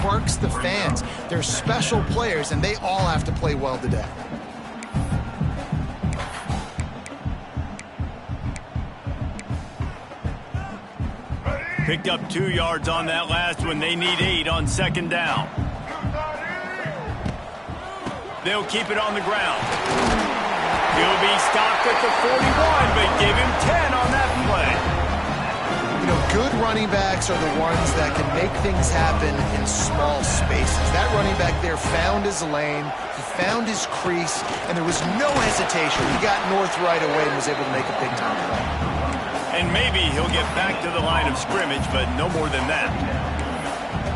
sparks the fans. They're special players, and they all have to play well today. Picked up 2 yards on that last one. They need 8 on second down. They'll keep it on the ground. He'll be stopped at the 41, but give him 10 on that play. You know, good running backs are the ones that can make things happen in small spaces. That running back there found his lane, he found his crease, and there was no hesitation. He got north right away and was able to make a big-time play. And maybe he'll get back to the line of scrimmage, but no more than that.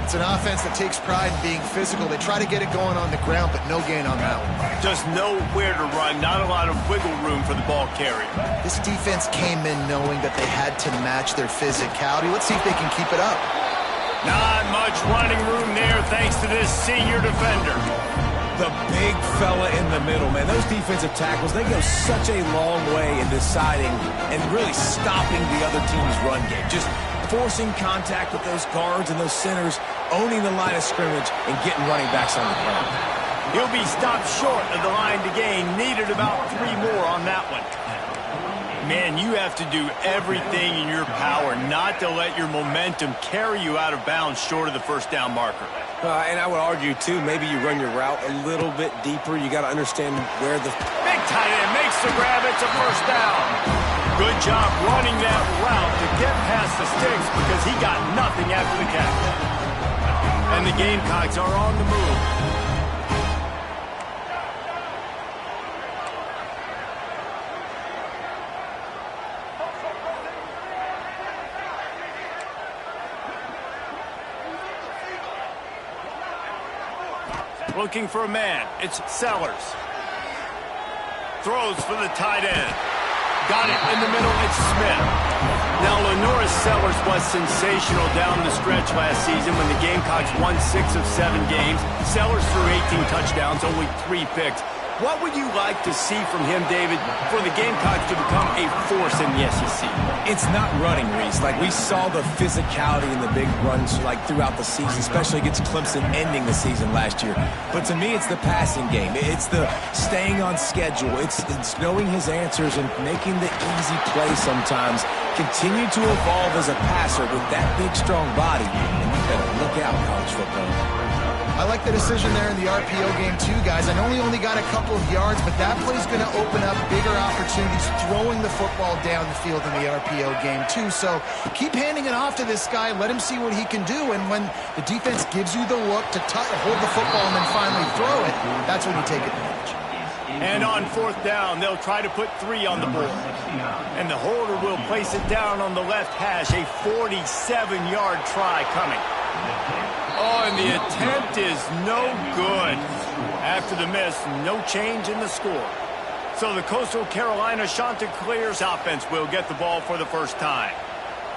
It's an offense that takes pride in being physical. They try to get it going on the ground, but no gain on that one. Just nowhere to run, not a lot of wiggle room for the ball carrier. This defense came in knowing that they had to match their physicality. Let's see if they can keep it up. Not much running room there thanks to this senior defender. The big fella in the middle, man. Those defensive tackles, they go such a long way in deciding and really stopping the other team's run game. Just forcing contact with those guards and those centers, owning the line of scrimmage, and getting running backs on the ground. He'll be stopped short of the line to gain. Needed about 3 more on that one. Man, you have to do everything in your power not to let your momentum carry you out of bounds short of the first down marker. And I would argue, too, maybe you run your route a little bit deeper. You got to understand where the... Big tight end makes the grab. It's a first down. Good job running that route to get past the sticks because he got nothing after the catch. And the Gamecocks are on the move. Looking for a man. It's Sellers. Throws for the tight end. Got it in the middle. It's Smith. Now, LaNorris Sellers was sensational down the stretch last season when the Gamecocks won 6 of 7 games. Sellers threw 18 touchdowns, only 3 picks. What would you like to see from him, David, for the Gamecocks to become a force in the SEC? It's not running, Reese. Like, we saw the physicality in the big runs, like, throughout the season, especially against Clemson ending the season last year. But to me, it's the passing game. It's the staying on schedule. It's knowing his answers and making the easy play sometimes. Continue to evolve as a passer with that big, strong body. And you better look out, college football. I like the decision there in the RPO game too, guys. I know he only got a couple of yards, but that play's going to open up bigger opportunities throwing the football down the field in the RPO game too. So keep handing it off to this guy. Let him see what he can do. And when the defense gives you the look to hold the football and then finally throw it, that's when you take advantage. And on 4th down, they'll try to put 3 on the board. And the holder will place it down on the left hash. A 47-yard try coming. Oh, and the attempt is no good. After the miss, no change in the score. So the Coastal Carolina Chanticleers offense will get the ball for the first time.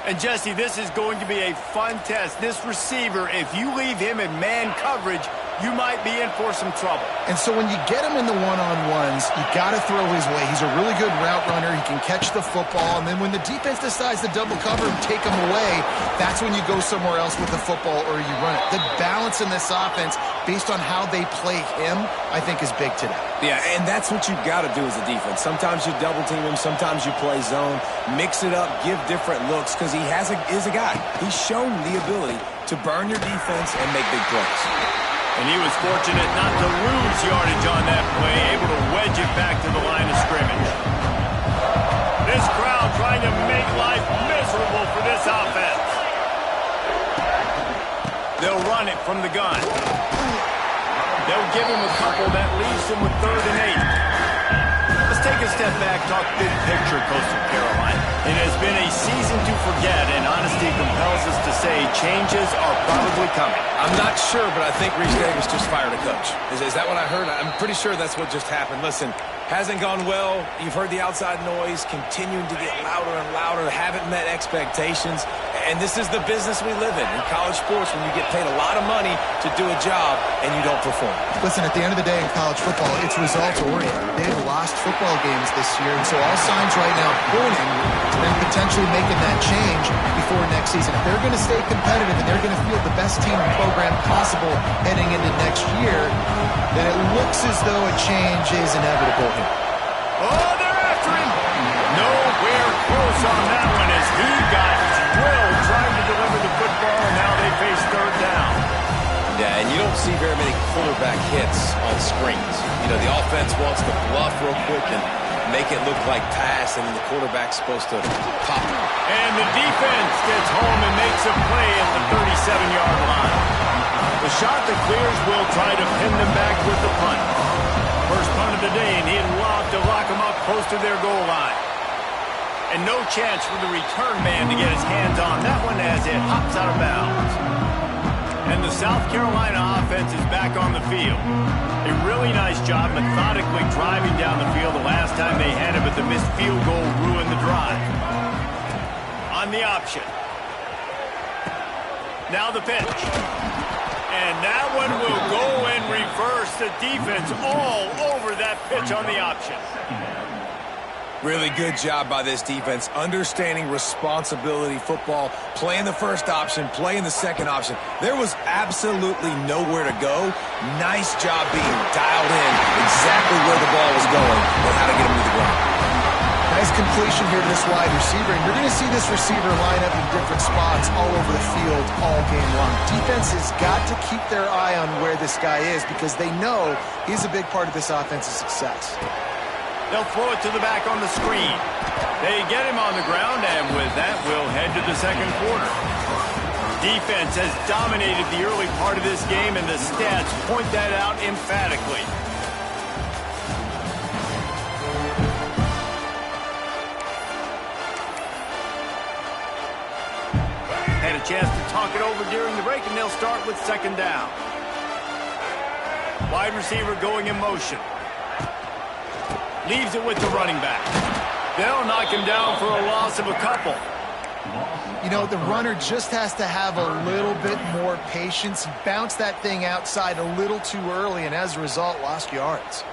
And Jesse, this is going to be a fun test. This receiver, if you leave him in man coverage, you might be in for some trouble. And so when you get him in the one-on-ones, you got to throw his way. He's a really good route runner. He can catch the football. And then when the defense decides to double cover and take him away, that's when you go somewhere else with the football or you run it. The balance in this offense, based on how they play him, I think is big today. Yeah, and that's what you've got to do as a defense. Sometimes you double team him, sometimes you play zone, mix it up, give different looks, because he is a guy. He's shown the ability to burn your defense and make big plays. And he was fortunate not to lose yardage on that play, able to wedge it back to the line of scrimmage. This crowd trying to make life miserable for this offense. They'll run it from the gun. They'll give him a couple that leaves him with 3rd and 8. Let's take a step back, talk big picture, Coastal Carolina. It has been a season to forget, and honesty compels us to say changes are probably coming. I'm not sure, but I think Reese Davis just fired a coach. Is that what I heard? I'm pretty sure that's what just happened. Listen, hasn't gone well. You've heard the outside noise continuing to get louder and louder. Haven't met expectations. And this is the business we live in college sports, when you get paid a lot of money to do a job and you don't perform. Listen, at the end of the day in college football, it's results-oriented. They've lost football games this year, and so all signs right now pointing to them potentially making that change before next season. If they're going to stay competitive and they're going to field the best team and program possible heading into next year, then it looks as though a change is inevitable here. Oh, they're after him! Nowhere close on that one as he got drilled trying to deliver the football, and now they face third down. Yeah, and you don't see very many quarterback hits on screens. You know, the offense wants to bluff real quick and make it look like pass, and the quarterback's supposed to pop. And the defense gets home and makes a play at the 37-yard line. The shot that clears will try to pin them back with the punt. First punt of the day, and he'd love to lock them up close to their goal line. And no chance for the return man to get his hands on that one as it hops out of bounds. And the South Carolina offense is back on the field. A really nice job methodically driving down the field the last time they had it, but the missed field goal ruined the drive. On the option. Now the pitch. And that one will go in reverse. The defense all over that pitch on the option. Really good job by this defense, understanding responsibility football, playing the first option, playing the second option. There was absolutely nowhere to go. Nice job being dialed in exactly where the ball was going and how to get him to the ground. Nice completion here to this wide receiver, and you're going to see this receiver line up in different spots all over the field all game long. Defense has got to keep their eye on where this guy is because they know he's a big part of this offense's success. They'll throw it to the back on the screen. They get him on the ground, and with that, we'll head to the second quarter. Defense has dominated the early part of this game, and the stats point that out emphatically. Had a chance to talk it over during the break, and they'll start with second down. Wide receiver going in motion. Leaves it with the running back. They'll knock him down for a loss of a couple. You know, the runner just has to have a little bit more patience. He bounced that thing outside a little too early, and as a result, lost yards.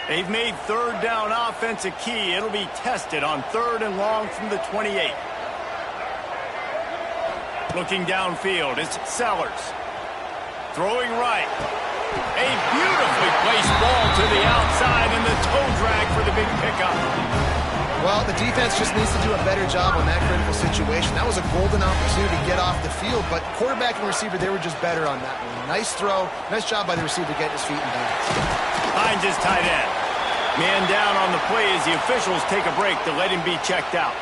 They've made third down offense a key. It'll be tested on third and long from the 28. Looking downfield, it's Sellers. Throwing right. A beautifully placed ball to the outside, and the toe drag for the big pickup. Well, the defense just needs to do a better job on that critical situation. That was a golden opportunity to get off the field, but quarterback and receiver, they were just better on that one. Nice throw. Nice job by the receiver getting his feet in bounds. Finds his tight end. Man down on the play as the officials take a break to let him be checked out.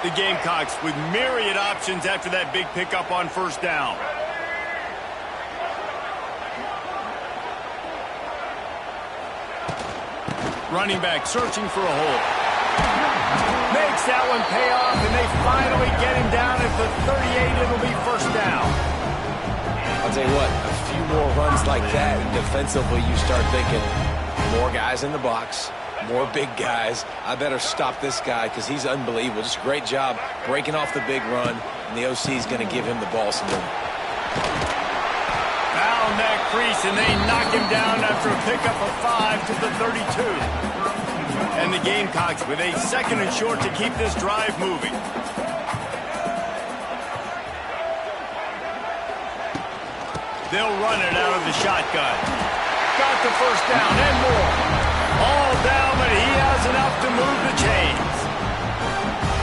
The Gamecocks with myriad options after that big pickup on first down. Running back searching for a hole. Makes that one pay off, and they finally get him down at the 38. It'll be first down. I'll tell you what, a few more runs like that, and defensively you start thinking, more guys in the box, more big guys. I better stop this guy because he's unbelievable. Just a great job breaking off the big run, and the OC is going to give him the ball some more. Found that crease, and they knock him down after a pickup of 5 to the 32. And the Gamecocks with a second and short to keep this drive moving. They'll run it out of the shotgun. Got the first down and more. All down, but he has enough to move the chains.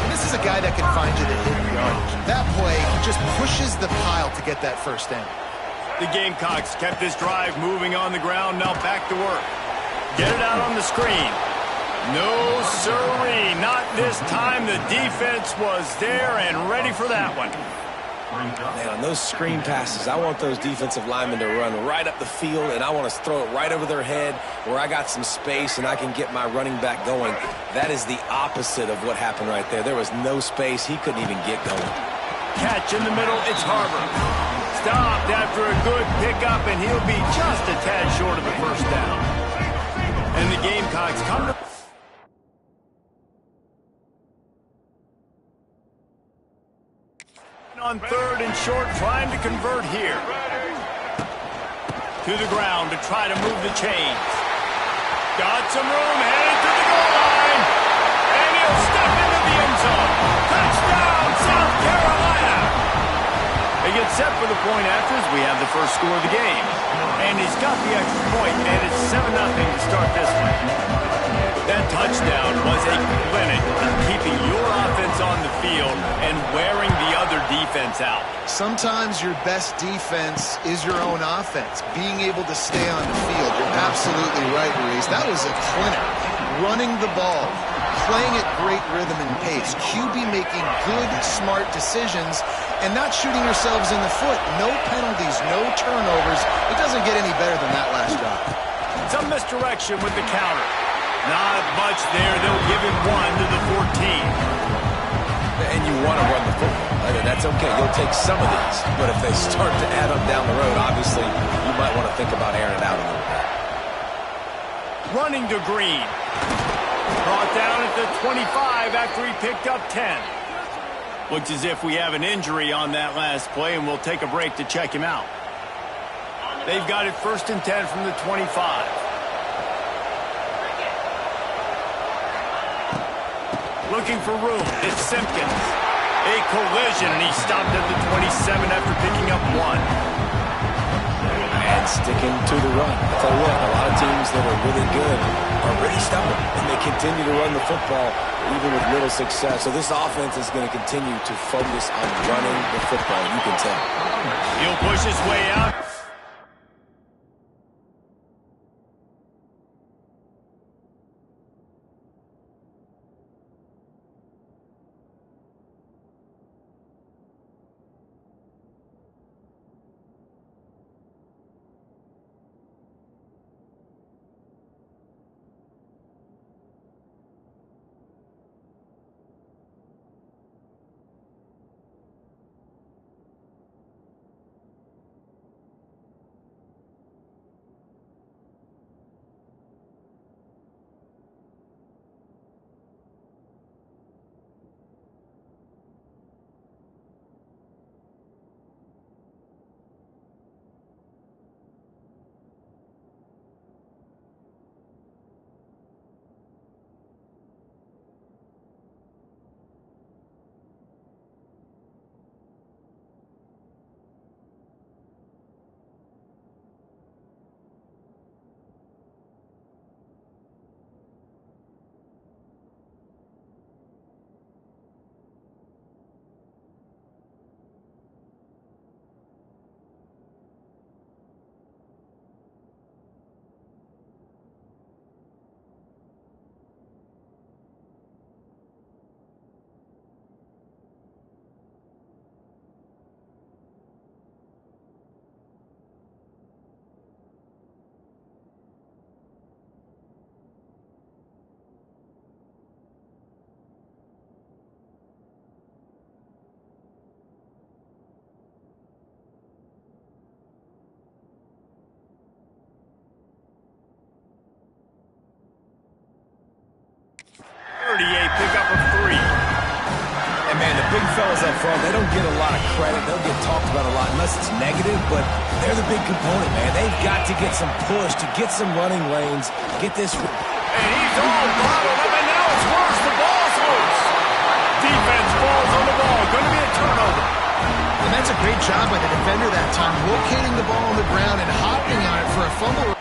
And this is a guy that can find you the hidden yardage. That play, he just pushes the pile to get that first down. The Gamecocks kept this drive moving on the ground. Now back to work. Get it out on the screen. No, sirree, not this time. The defense was there and ready for that one. Man, on those screen passes, I want those defensive linemen to run right up the field, and I want to throw it right over their head where I got some space and I can get my running back going. That is the opposite of what happened right there. There was no space. He couldn't even get going. Catch in the middle. It's Harbor. Stopped after a good pickup, and he'll be just a tad short of the first down. And the Gamecocks come to... On 3rd and short, trying to convert here. To the ground to try to move the chains. Got some room, headed to the goal line. And he'll step into the end zone. Touchdown, South Carolina! They get set for the point after as we have the first score of the game. And he's got the extra point, and it's 7-0 to start this one. That touchdown was a clinic of keeping your offense on the field and wearing the other defense out. Sometimes your best defense is your own offense, being able to stay on the field. You're absolutely right, Reese. That was a clinic. Running the ball, playing at great rhythm and pace. QB making good, smart decisions and not shooting yourselves in the foot. No penalties, no turnovers. It doesn't get any better than that last drive. Some misdirection with the counter. Not much there. They'll give him 1 to the 14. And you want to run the football. I mean, that's okay. You'll take some of these. But if they start to add up down the road, obviously, you might want to think about airing it out a little bit. Running to Green. Brought down at the 25 after he picked up 10. Looks as if we have an injury on that last play, and we'll take a break to check him out. They've got it 1st and 10 from the 25. Looking for room. It's Simpkins. A collision, and he stopped at the 27 after picking up 1. And sticking to the run. I'll tell you what, a lot of teams that are really good are really stubborn, and they continue to run the football even with little success. So this offense is going to continue to focus on running the football. You can tell. He'll push his way out. Pickup of 3. And man, the big fellas up front, they don't get a lot of credit. They'll get talked about a lot unless it's negative, but they're the big component, man. They've got to get some push, to get some running lanes, get this. And he's all bottled up, and now it's worse. The ball's loose. Defense falls on the ball. Going to be a turnover. And that's a great job by the defender that time, locating the ball on the ground and hopping on it for a fumble.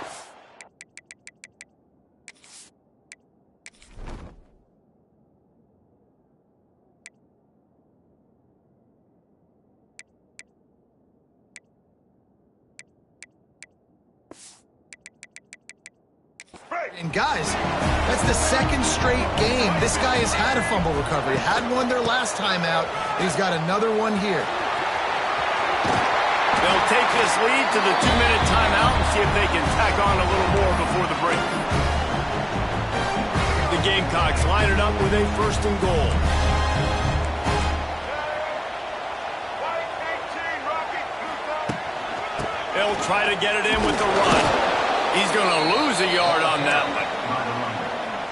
And guys, that's the 2nd straight game this guy has had a fumble recovery. Had one there last time out, and he's got another one here. They'll take this lead to the 2-minute timeout and see if they can tack on a little more before the break. The Gamecocks line it up with a 1st and goal. They'll try to get it in with the run. He's going to lose a yard on that one.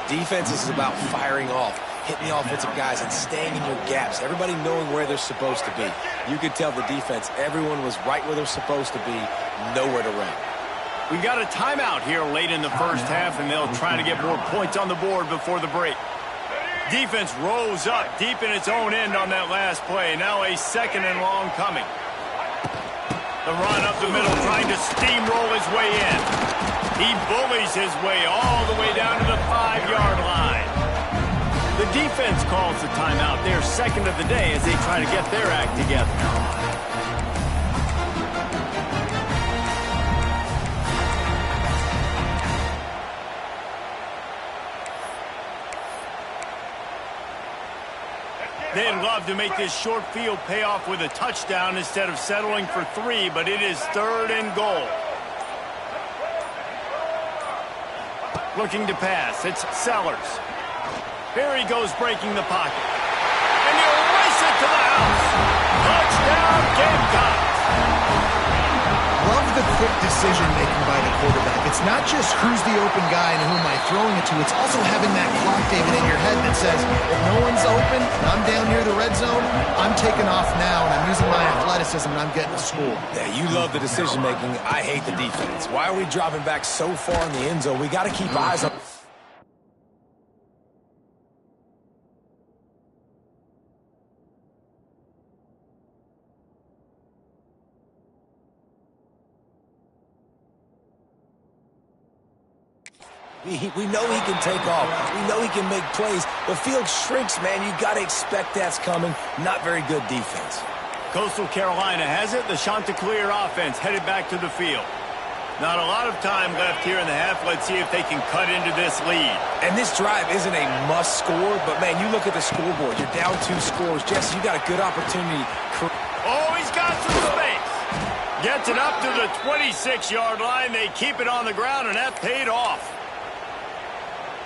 Defense is about firing off hitting the offensive guys and staying in your gaps, everybody knowing where they're supposed to be. You could tell the defense, everyone was right where they're supposed to be, nowhere to run. We got a timeout here late in the first half, and they'll try to get more points on the board before the break. Defense rose up deep in its own end on that last play. Now a 2nd and long coming. The run up the middle, trying to steamroll his way in. He bullies his way all the way down to the 5-yard line. The defense calls the timeout, their 2nd of the day, as they try to get their act together. They'd love to make this short field pay off with a touchdown instead of settling for 3, but it is 3rd and goal. Looking to pass, it's Sellers. Here he goes breaking the pocket. And he'll race it to the house. Touchdown, Gamecocks. Love the quick decision-making by the quarterback. It's not just who's the open guy and who am I throwing it to. It's also having that clock, David, in your head that says, if no one's open and I'm down near the red zone, I'm taking off now, and I'm using my athleticism, and I'm getting to school. Yeah, you love the decision-making. I hate the defense. Why are we dropping back so far in the end zone? We got to keep eyes on... We know he can take off. We know he can make plays. The field shrinks, man. You got to expect that's coming. Not very good defense. Coastal Carolina has it. The Chanticleer offense headed back to the field. Not a lot of time left here in the half. Let's see if they can cut into this lead. And this drive isn't a must score, but, man, you look at the scoreboard. You're down 2 scores. Jesse, you got a good opportunity. Oh, he's got some space. Gets it up to the 26-yard line. They keep it on the ground, and that paid off.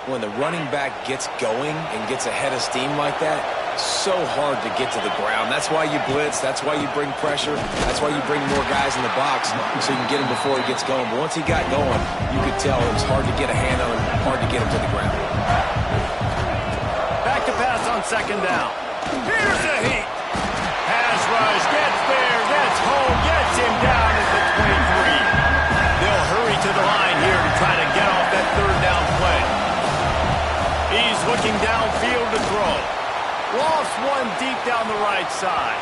When the running back gets going and gets ahead of steam like that, so hard to get to the ground. That's why you blitz. That's why you bring pressure. That's why you bring more guys in the box so you can get him before he gets going. But once he got going, you could tell it was hard to get a hand on him, hard to get him to the ground. Back to pass on 2nd down. Here's the heat. Pass rush, gets there, gets home, gets him down at the 23. They'll hurry to the line here to try to get off that 3rd down play. He's looking downfield to throw. Lost one deep down the right side.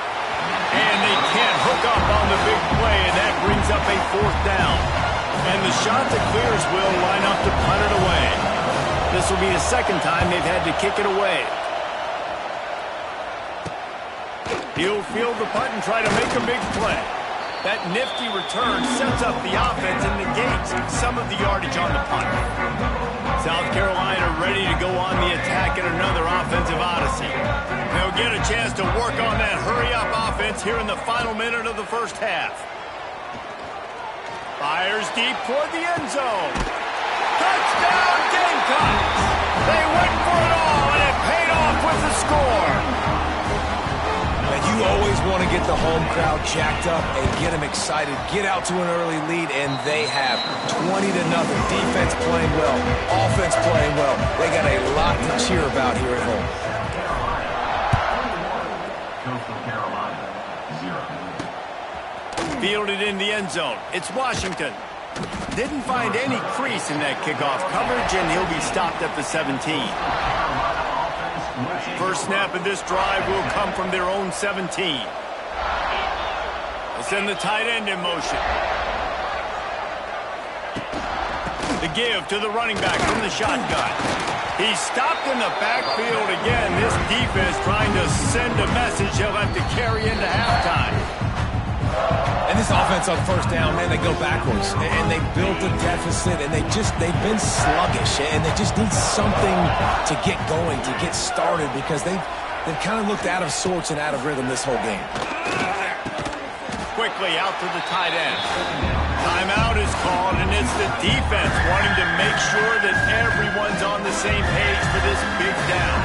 And they can't hook up on the big play, and that brings up a 4th down. And the Chanticleers will line up to punt it away. This will be the 2nd time they've had to kick it away. He'll field the punt and try to make a big play. That nifty return sets up the offense and negates some of the yardage on the punt. South Carolina ready to go on the attack in another offensive odyssey. They'll get a chance to work on that hurry-up offense here in the final minute of the first half. Fires deep toward the end zone. Touchdown, Gamecocks! They went for it all, and it paid off with the score. You always want to get the home crowd jacked up and get them excited, get out to an early lead, and they have 20-0. Defense playing well, offense playing well. They got a lot to cheer about here at home. Fielded in the end zone. It's Washington. Didn't find any crease in that kickoff coverage, and he'll be stopped at the 17. First snap of this drive will come from their own 17. They'll send the tight end in motion. The give to the running back from the shotgun. He's stopped in the backfield again. This defense trying to send a message he'll have to carry into halftime. And this offense on 1st down, man, they go backwards. And they built a deficit, and they've been sluggish. And they just need something to get going, to get started, because they've kind of looked out of sorts and out of rhythm this whole game. Quickly out to the tight end. Timeout is called, and it's the defense wanting to make sure that everyone's on the same page for this big down.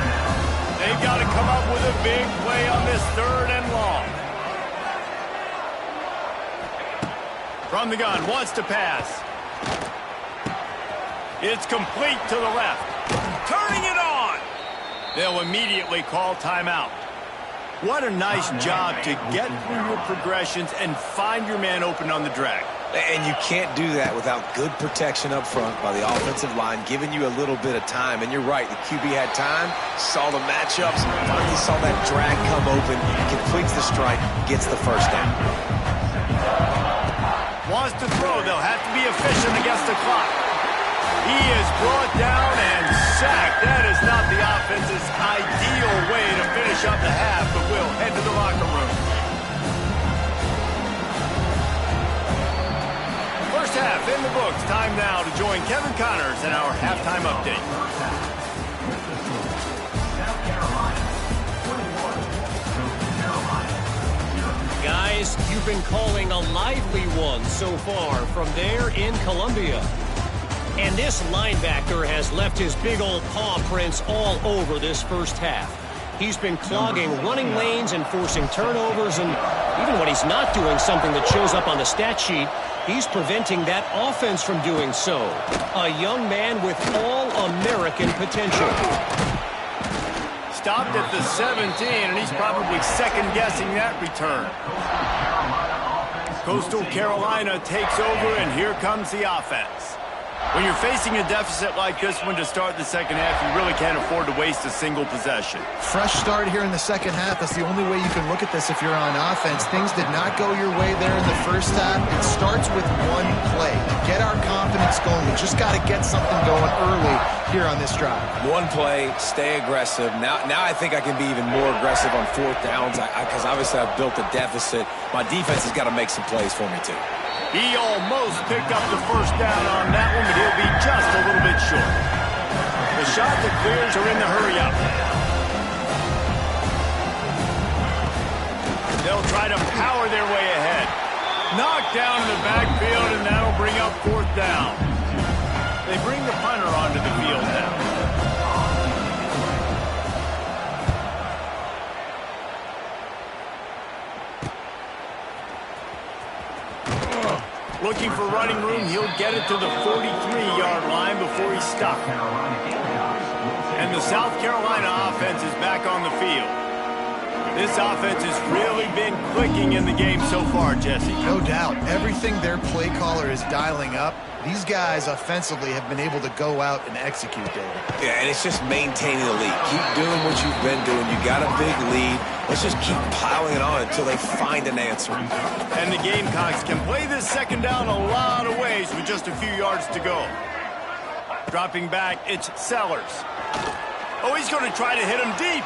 They've got to come up with a big play on this 3rd and long. From the gun, wants to pass. It's complete to the left. Turning it on. They'll immediately call timeout. What a nice job to get through your progressions and find your man open on the drag. And you can't do that without good protection up front by the offensive line, giving you a little bit of time. And you're right, the QB had time, saw the matchups, finally saw that drag come open, completes the strike, gets the first down. Wants to throw, they'll have to be efficient against the clock. He is brought down and sacked. That is not the offense's ideal way to finish up the half, but we'll head to the locker room. First half in the books. Time now to join Kevin Connors in our halftime update. Guys, you've been calling a lively one so far from there in Columbia. And this linebacker has left his big old paw prints all over this first half. He's been clogging running lanes and forcing turnovers, and even when he's not doing something that shows up on the stat sheet, he's preventing that offense from doing so. A young man with all-American potential. Stopped at the 17, and he's probably second-guessing that return. Coastal Carolina takes over, and here comes the offense. When you're facing a deficit like this one to start the second half, you really can't afford to waste a single possession. Fresh start here in the second half. That's the only way you can look at this if you're on offense. Things did not go your way there in the first half. It starts with one play. Get our confidence going. We just got to get something going early here on this drive. One play, stay aggressive. Now I think I can be even more aggressive on fourth downs because obviously I've built a deficit. My defense has got to make some plays for me too. He almost picked up the first down on that one, but he'll be just a little bit short. The shot that clears are in the hurry-up. They'll try to power their way ahead. Knocked down in the backfield, and that'll bring up fourth down. They bring the punter onto the field now. Looking for running room, he'll get it to the 43-yard line before he's stopped. And the South Carolina offense is back on the field. This offense has really been clicking in the game so far, Jesse. No doubt. Everything their play caller is dialing up, these guys offensively have been able to go out and execute, David. Yeah, and it's just maintaining the lead. Keep doing what you've been doing. You got a big lead. Let's just keep piling it on until they find an answer. And the Gamecocks can play this second down a lot of ways with just a few yards to go. Dropping back, it's Sellers. Oh, he's going to try to hit him deep.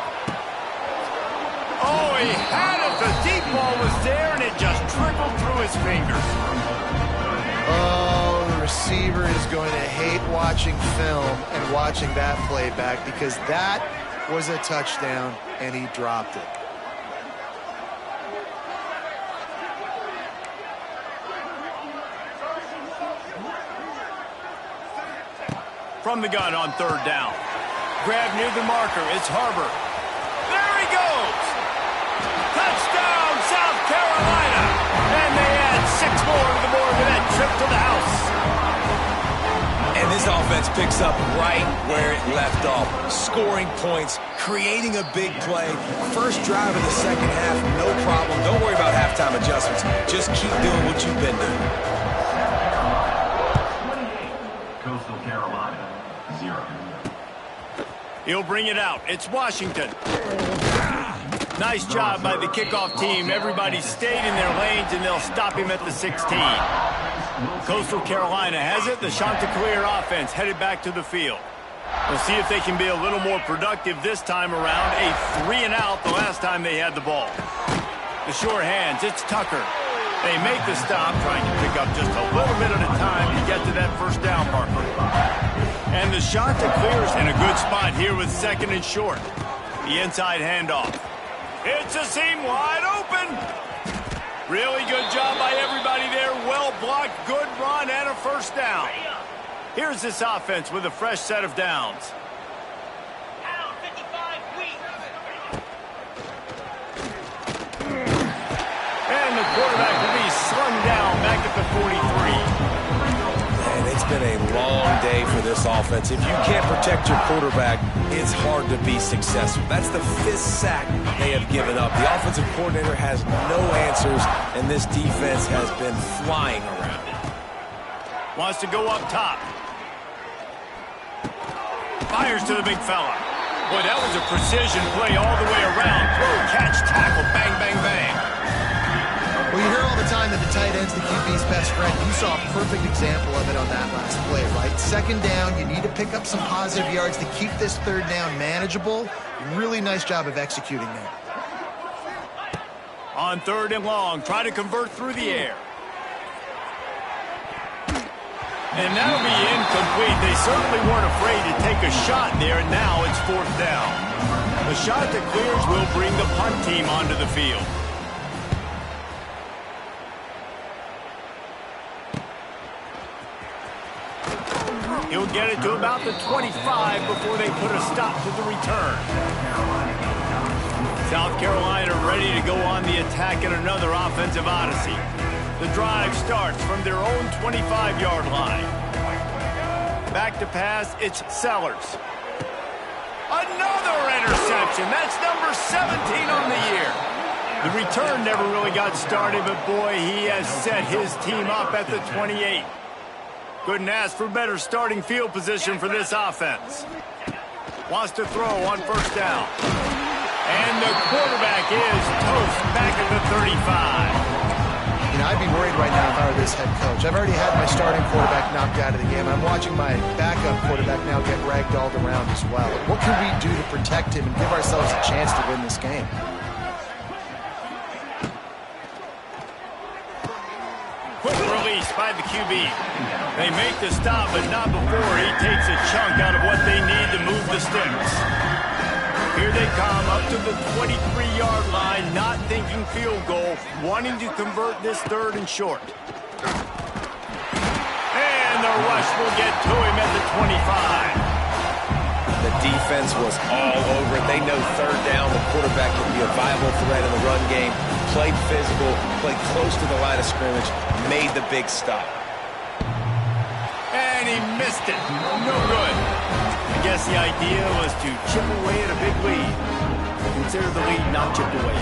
Oh, he had it. The deep ball was there, and it just trickled through his fingers. Oh, the receiver is going to hate watching film and watching that play back because that was a touchdown, and he dropped it. From the gun on third down. Grab near the marker. It's Harbor. There he goes. Touchdown, South Carolina. And they add 6 more to the board with that trip to the house. And this offense picks up right where it left off. Scoring points, creating a big play. First drive of the second half, no problem. Don't worry about halftime adjustments. Just keep doing what you've been doing. Coastal Carolina, 0. He'll bring it out. It's Washington. Nice job by the kickoff team. Everybody stayed in their lanes, and they'll stop him at the 16. Coastal Carolina has it. The Chanticleer offense headed back to the field. We'll see if they can be a little more productive this time around. A 3-and-out the last time they had the ball. The sure hands. It's Tucker. They make the stop, trying to pick up just a little bit at a time to get to that first down marker. And the Chanticleer's in a good spot here with second and short. The inside handoff. It's a seam wide open. Really good job by everybody there. Well blocked, good run, and a first down. Here's this offense with a fresh set of downs. And the quarterback will be slung down back at the 43. And it's been a long day for this offense. If you can't protect your quarterback, it's hard to be successful. That's the 5th sack they have given up. The offensive coordinator has no answers, and this defense has been flying around. Wants to go up top. Fires to the big fella. Boy, that was a precision play all the way around. Throw, catch, tackle, bang, bang, bang. Well, you hear all the time that the tight end's the QB's best friend. You saw a perfect example of it on that last play, right? Second down, you need to pick up some positive yards to keep this third down manageable. Really nice job of executing there. On 3rd and long, try to convert through the air. And that'll be incomplete. They certainly weren't afraid to take a shot there, and now it's 4th down. The shot that clears will bring the punt team onto the field. He'll get it to about the 25 before they put a stop to the return. South Carolina ready to go on the attack in another offensive odyssey. The drive starts from their own 25-yard line. Back to pass, it's Sellers. Another interception. That's number 17 on the year. The return never really got started, but boy, he has set his team up at the 28. Couldn't ask for better starting field position for this offense. Wants to throw on 1st down. And the quarterback is toast back at the 35. You know, I'd be worried right now if I were this head coach. I've already had my starting quarterback knocked out of the game. I'm watching my backup quarterback now get ragdolled around as well. What can we do to protect him and give ourselves a chance to win this game? Quick release by the QB. They make the stop, but not before he takes a chunk out of what they need to move the sticks. Here they come up to the 23-yard line, not thinking field goal, wanting to convert this 3rd and short. And the rush will get to him at the 25. The defense was all over it. They know 3rd down, the quarterback can be a viable threat in the run game. Played physical, played close to the line of scrimmage, made the big stop. And he missed it. No good. I guess the idea was to chip away at a big lead. Consider the lead not chipped away.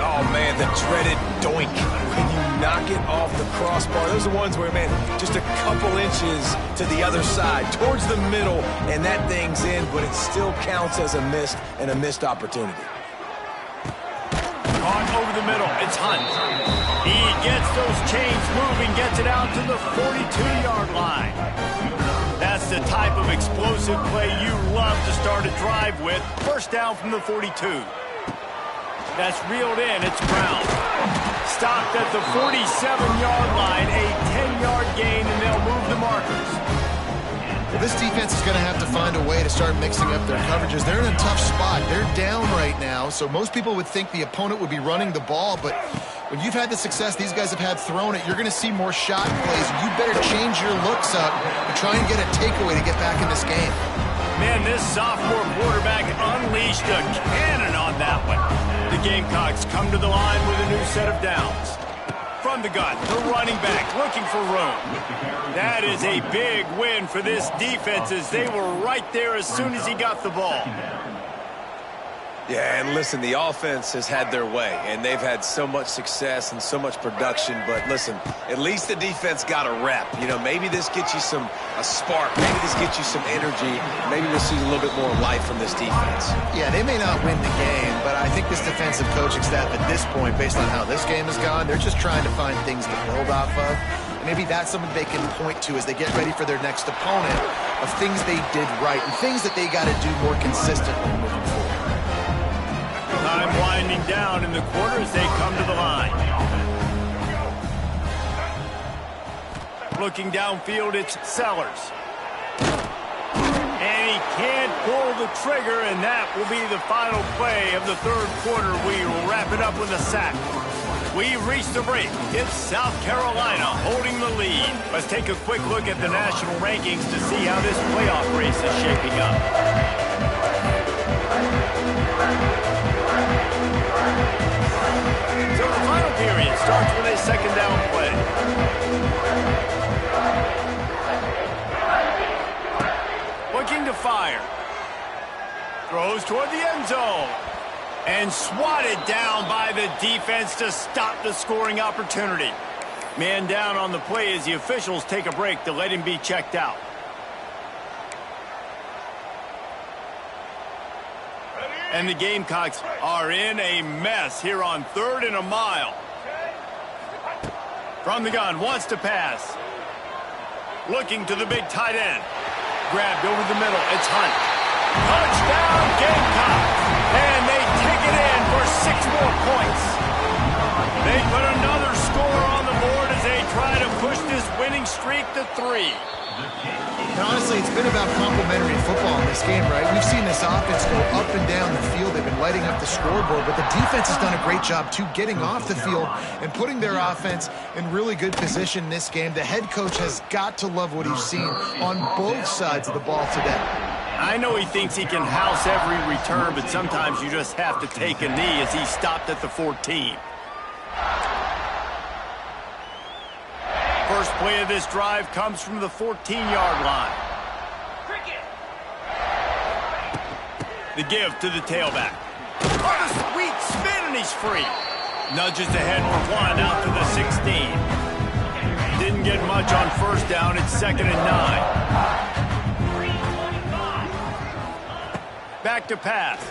Oh, man, the dreaded doink. When you knock it off the crossbar, those are ones where, man, just a couple inches to the other side, towards the middle, and that thing's in, but it still counts as a missed opportunity. Caught over the middle. It's Hunt. He gets those chains moving, gets it out to the 42-yard line. That's the type of explosive play you love to start a drive with. 1st down from the 42. That's reeled in. It's Brown. Stopped at the 47-yard line. A 10-yard gain, and they'll move the markers. Well, this defense is going to have to find a way to start mixing up their coverages. They're in a tough spot. They're down right now, so most people would think the opponent would be running the ball, but when you've had the success these guys have had throwing it, you're going to see more shot plays. You better change your looks up and try and get a takeaway to get back in this game. Man, this sophomore quarterback unleashed a cannon on that one. The Gamecocks come to the line with a new set of downs. From the gun, the running back looking for room. That is a big win for this defense as they were right there as soon as he got the ball. Yeah, and listen, the offense has had their way, and they've had so much success and so much production, but listen, at least the defense got a rep. You know, maybe this gets you a spark. Maybe this gets you some energy. Maybe we'll see a little bit more life from this defense. Yeah, they may not win the game, but I think this defensive coaching staff at this point, based on how this game has gone, they're just trying to find things to build off of. And maybe that's something they can point to as they get ready for their next opponent of things they did right and things that they got to do more consistently moving forward. Time winding down in the quarter as they come to the line. Looking downfield, it's Sellers. And he can't pull the trigger, and that will be the final play of the 3rd quarter. We will wrap it up with a sack. We reach the break. It's South Carolina holding the lead. Let's take a quick look at the national rankings to see how this playoff race is shaping up. So the final period starts with a 2nd down play. Throws toward the end zone. And swatted down by the defense to stop the scoring opportunity. Man down on the play as the officials take a break to let him be checked out. And the Gamecocks are in a mess here on 3rd and a mile. From the gun, wants to pass. Looking to the big tight end. Grabbed over the middle. It's Hunt. Touchdown, Gamecocks. And they take it in for 6 more points. They put another score on the board as they try to push this winning streak to 3. And honestly, it's been about complementary football in this game, right? We've seen this offense go up and down the field. They've been lighting up the scoreboard, but the defense has done a great job, too, getting off the field and putting their offense in really good position in this game. The head coach has got to love what he's seen on both sides of the ball today. I know he thinks he can house every return, but sometimes you just have to take a knee as he stopped at the 14. First play of this drive comes from the 14-yard line. The give to the tailback. Oh, a sweet spin, and he's free. Nudges ahead for 1 out to the 16. Didn't get much on first down. It's 2nd and 9. Back to pass.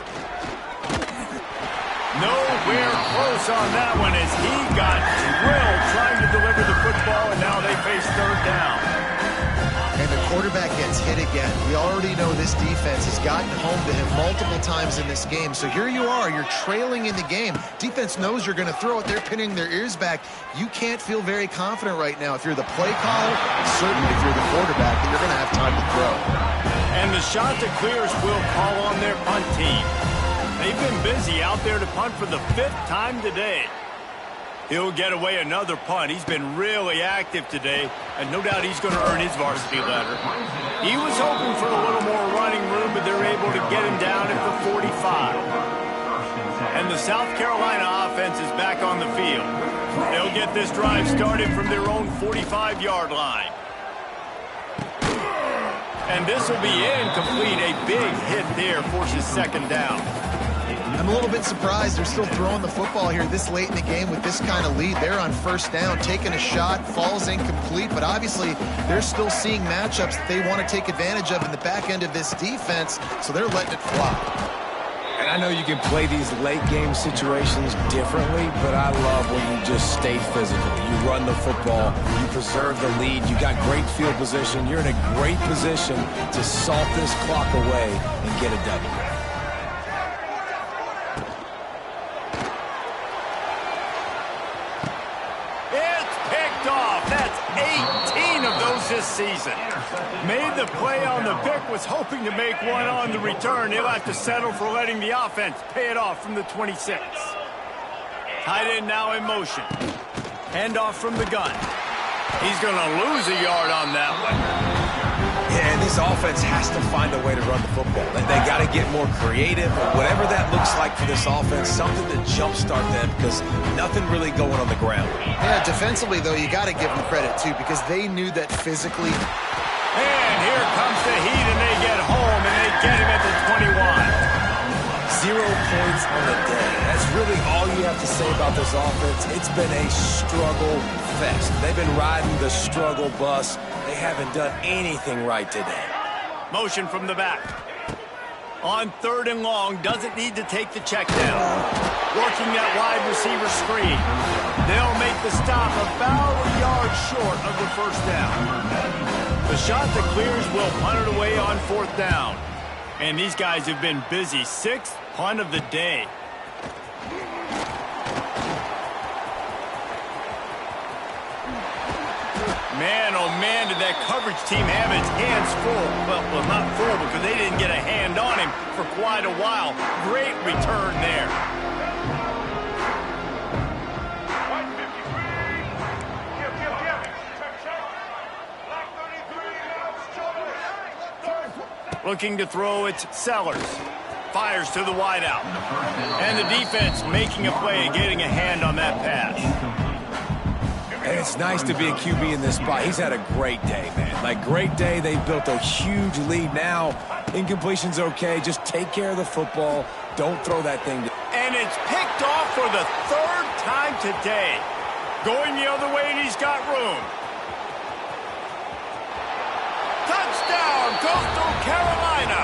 Nowhere close on that one as he got drilled trying to deliver the football, and now they face 3rd down. And the quarterback gets hit again. We already know this defense has gotten home to him multiple times in this game. So here you are, you're trailing in the game. Defense knows you're going to throw it. They're pinning their ears back. You can't feel very confident right now if you're the play caller, and certainly if you're the quarterback, that you're going to have time to throw. And the shot that clears will call on their punt team. They've been busy out there to punt for the 5th time today. He'll get away another punt. He's been really active today, and no doubt he's going to earn his varsity letter. He was hoping for a little more running room, but they're able to get him down at the 45. And the South Carolina offense is back on the field. They'll get this drive started from their own 45-yard line. And this will be incomplete. A big hit there forces 2nd down. I'm a little bit surprised they're still throwing the football here this late in the game with this kind of lead. They're on 1st down, taking a shot, falls incomplete, but obviously they're still seeing matchups that they want to take advantage of in the back end of this defense, so they're letting it fly. And I know you can play these late game situations differently, but I love when you just stay physical. You run the football, you preserve the lead, you got great field position, you're in a great position to salt this clock away and get a W. This season. Made the play on the pick, was hoping to make one on the return. He'll have to settle for letting the offense pay it off from the 26. Tight end now in motion. Handoff from the gun. He's going to lose a yard on that one. Yeah, and this offense has to find a way to run the football. They got to get more creative, whatever that looks like for this offense, something to jumpstart them because nothing really going on the ground. Yeah, defensively, though, you got to give them credit, too, because they knew that physically. And here comes the heat, and they get home, and they get him at the 21. 0 points on the day. That's really all you have to say about this offense. It's been a struggle fest. They've been riding the struggle bus. They haven't done anything right today. Motion from the back. On 3rd and long, doesn't need to take the check down. Working that wide receiver screen. They'll make the stop about a yard short of the 1st down. The shot that clears will punt it away on 4th down. And these guys have been busy. 6th punt of the day. Man, oh man, did that coverage team have its hands full. Well, not full because they didn't get a hand on him for quite a while. Great return there. Looking to throw, it's Sellers. Fires to the wideout. And the defense making a play and getting a hand on that pass. And it's nice to be a QB in this spot. He's had a great day, man. Like, great day. They built a huge lead. Now, incompletion's okay. Just take care of the football. Don't throw that thing. And it's picked off for the third time today. Going the other way, and he's got room. Touchdown, Coastal Carolina.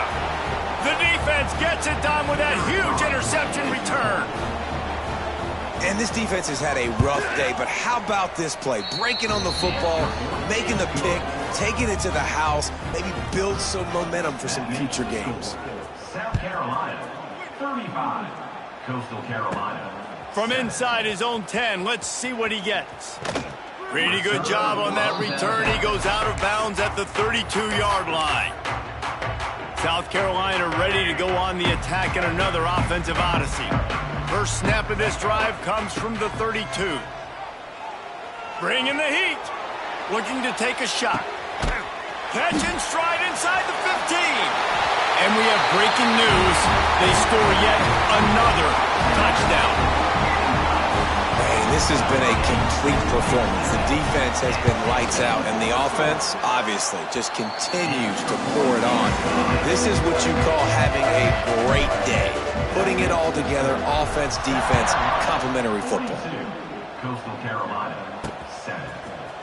The defense gets it done with that huge interception return. And this defense has had a rough day, but how about this play? Breaking on the football, making the pick, taking it to the house, maybe build some momentum for some future games. South Carolina, 35. Coastal Carolina. From inside his own 10, let's see what he gets. Pretty good job on that return. He goes out of bounds at the 32-yard line. South Carolina ready to go on the attack in another offensive odyssey. First snap of this drive comes from the 32. Bringing the heat. Looking to take a shot. Catch and stride inside the 15. And we have breaking news. They score yet another touchdown. This has been a complete performance. The defense has been lights out, and the offense, obviously, just continues to pour it on. This is what you call having a great day. Putting it all together, offense, defense, complementary football. Coastal Carolina, 7.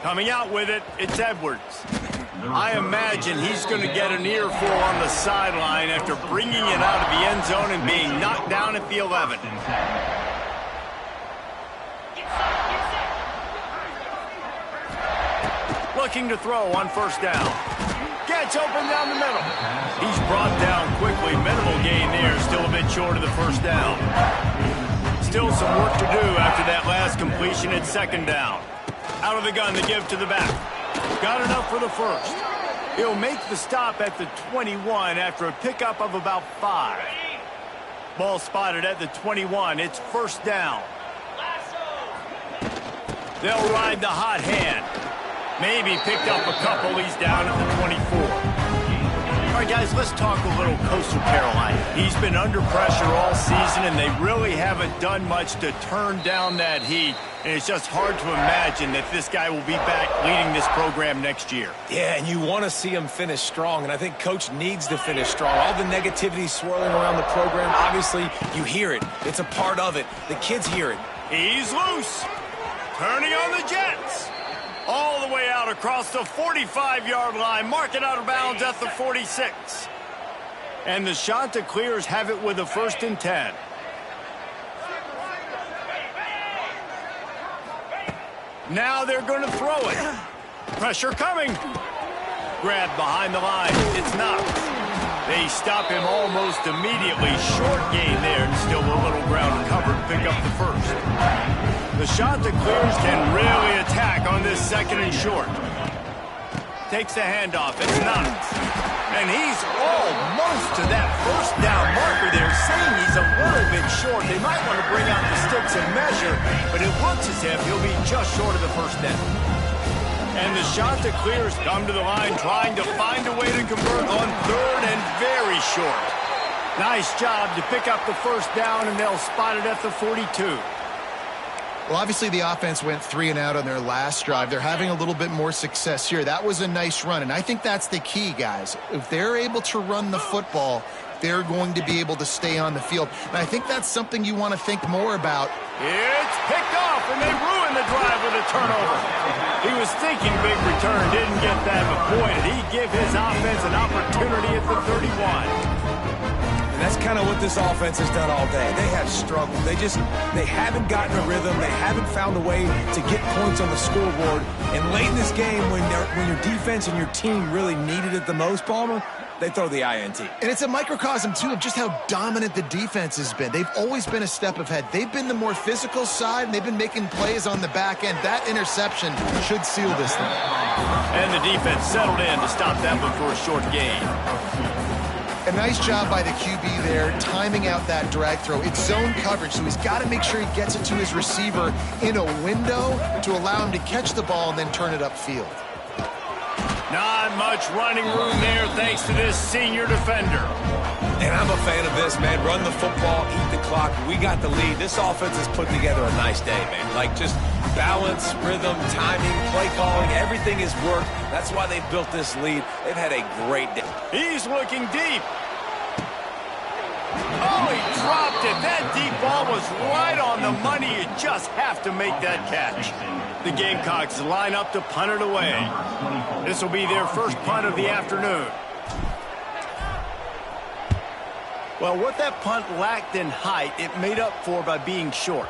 Coming out with it, it's Edwards. I imagine he's going to get an earful on the sideline after bringing it out of the end zone and being knocked down at the 11. Looking to throw on first down. Gets open down the middle. He's brought down quickly. Minimal gain there. Still a bit short of the first down. Still some work to do after that last completion at second down. Out of the gun to give to the back. Got enough for the first. He'll make the stop at the 21 after a pickup of about 5. Ball spotted at the 21. It's first down. They'll ride the hot hand. Maybe picked up a couple. He's down at the 24. All right, guys, let's talk a little Coastal Carolina. He's been under pressure all season, and they really haven't done much to turn down that heat. And it's just hard to imagine that this guy will be back leading this program next year. Yeah, and you want to see him finish strong, and I think Coach needs to finish strong. All the negativity swirling around the program, obviously, you hear it. It's a part of it. The kids hear it. He's loose. Turning on the Jets. All the way out across the 45-yard line. Mark it out of bounds at the 46. And the Chanticleers have it with a 1st and 10. Now they're going to throw it. Pressure coming. Grabbed behind the line. It's not. They stop him almost immediately. Short gain there, and still a little ground covered. Pick up the first. The Chanticleers can really attack on this 2nd and short. Takes the handoff. It's not. And he's almost to that first down marker there, saying he's a little bit short. They might want to bring out the sticks and measure, but it looks as if he'll be just short of the first down. And the Chanticleers come to the line trying to find a way to convert on 3rd and very short. Nice job to pick up the first down, and they'll spot it at the 42. Well, obviously the offense went 3 and out on their last drive. They're having a little bit more success here. That was a nice run, and I think that's the key, guys. If they're able to run the football, they're going to be able to stay on the field. And I think that's something you want to think more about. It's picked off, and they ruin the drive with a turnover. He was thinking big return, didn't get that, but boy, did he give his offense an opportunity at the 31. That's kind of what this offense has done all day. They have struggled. They haven't gotten a rhythm. They haven't found a way to get points on the scoreboard. And late in this game, when your defense and your team really needed it the most, Palmer, they throw the INT. And it's a microcosm, too, of just how dominant the defense has been. They've always been a step ahead. They've been the more physical side, and they've been making plays on the back end. That interception should seal this thing. And the defense settled in to stop that one for a short gain. A nice job by the QB there, timing out that drag throw. It's zone coverage, so he's got to make sure he gets it to his receiver in a window to allow him to catch the ball and then turn it upfield. Not much running room there thanks to this senior defender. And I'm a fan of this, man. Run the football, eat the clock. We got the lead. This offense has put together a nice day, man. Like, just balance, rhythm, timing, play calling, everything has worked. That's why they built this lead. They've had a great day. He's looking deep. Oh, he dropped it. That deep ball was right on the money. You just have to make that catch. The Gamecocks line up to punt it away. This will be their first punt of the afternoon. Well, what that punt lacked in height, it made up for by being short.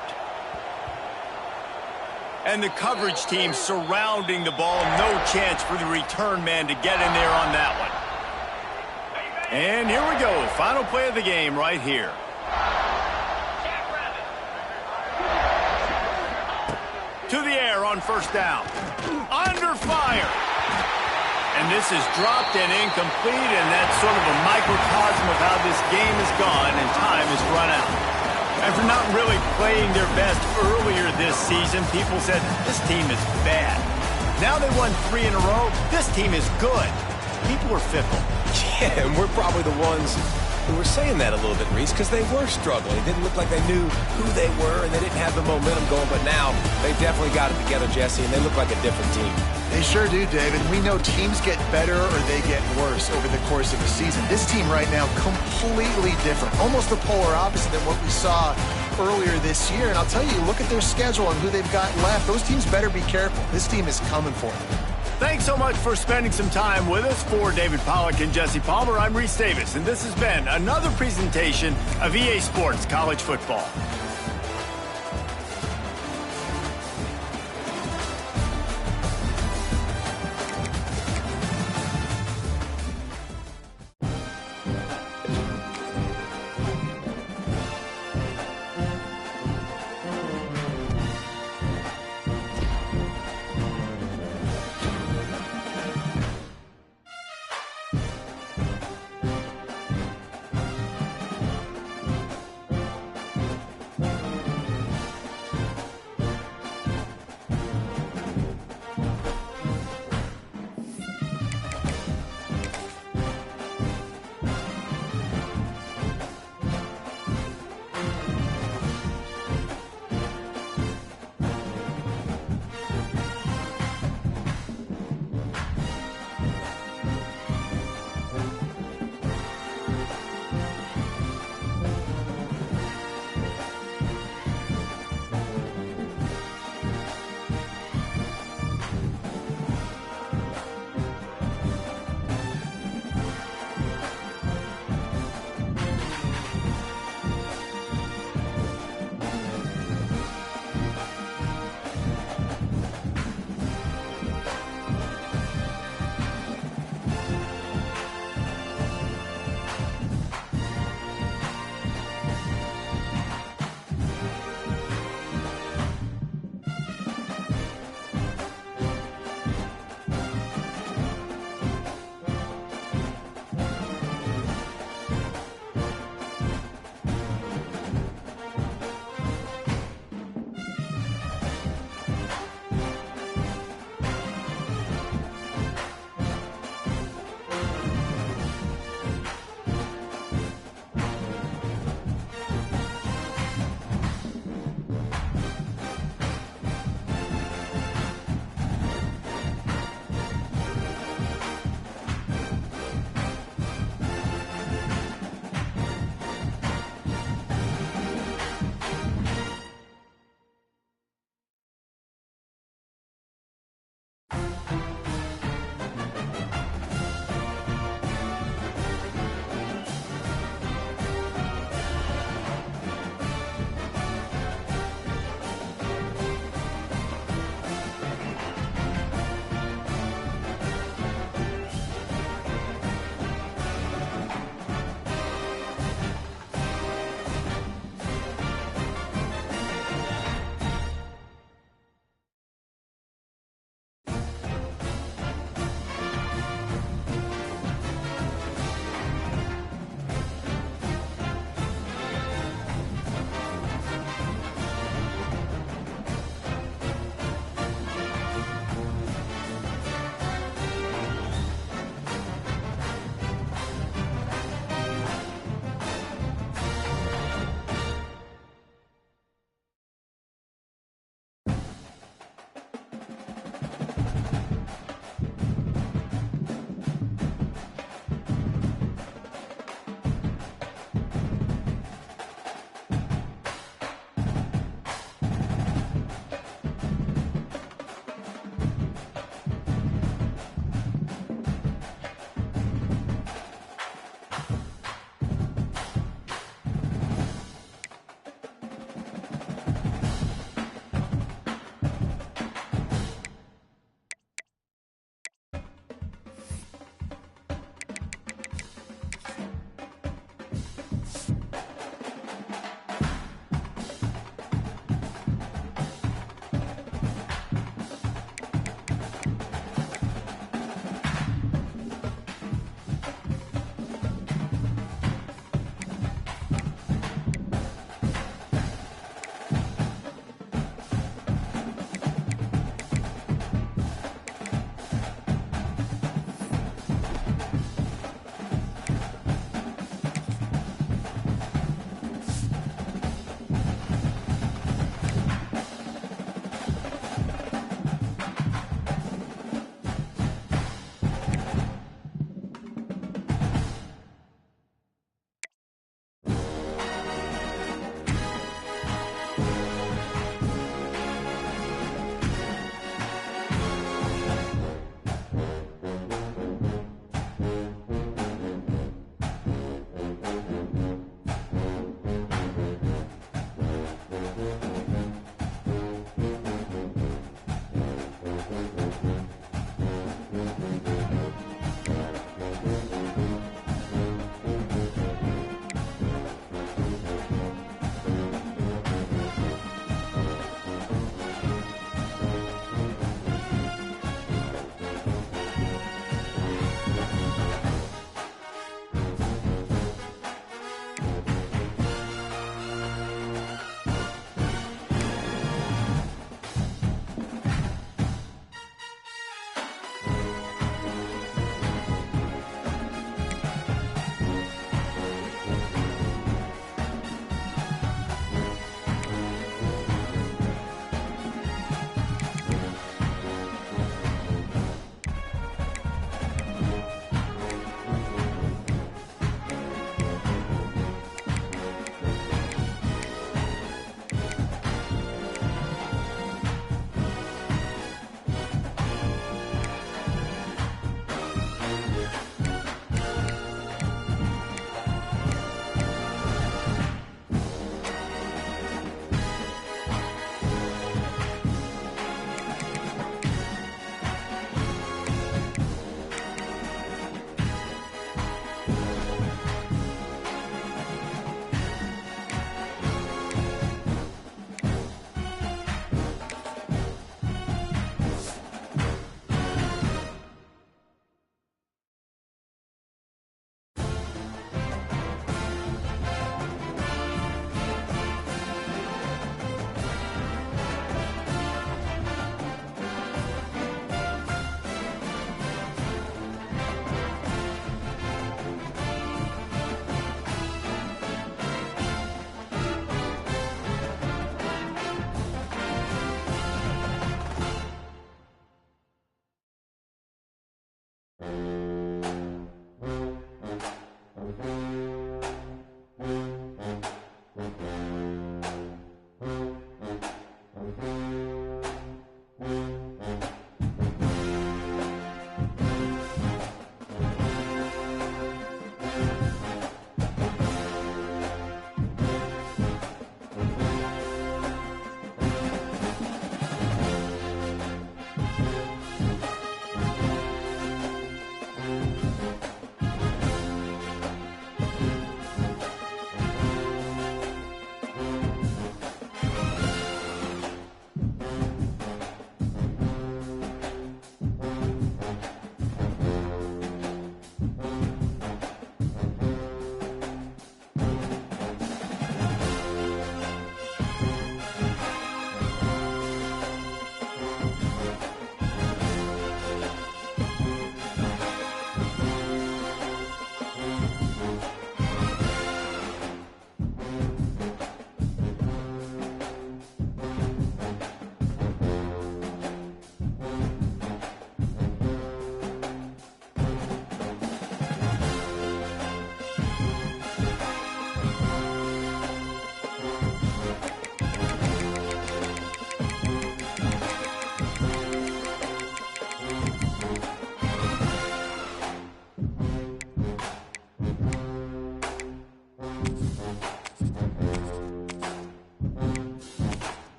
And the coverage team surrounding the ball. No chance for the return man to get in there on that one. And here we go. Final play of the game right here. To the air on first down. Under fire. And this is dropped and incomplete, and that's sort of a microcosm of how this game has gone, and time has run out. After not really playing their best earlier this season, people said, this team is bad. Now they won 3 in a row. This team is good. People are fickle. Yeah, and we're probably the ones who were saying that a little bit, Reese, because they were struggling. It didn't look like they knew who they were, and they didn't have the momentum going. But now they definitely got it together, Jesse, and they look like a different team. They sure do, David. We know teams get better or they get worse over the course of a season. This team right now, completely different. Almost the polar opposite than what we saw earlier this year. And I'll tell you, look at their schedule and who they've got left. Those teams better be careful. This team is coming for them. Thanks so much for spending some time with us. For David Pollack and Jesse Palmer, I'm Reese Davis, and this has been another presentation of EA Sports College Football.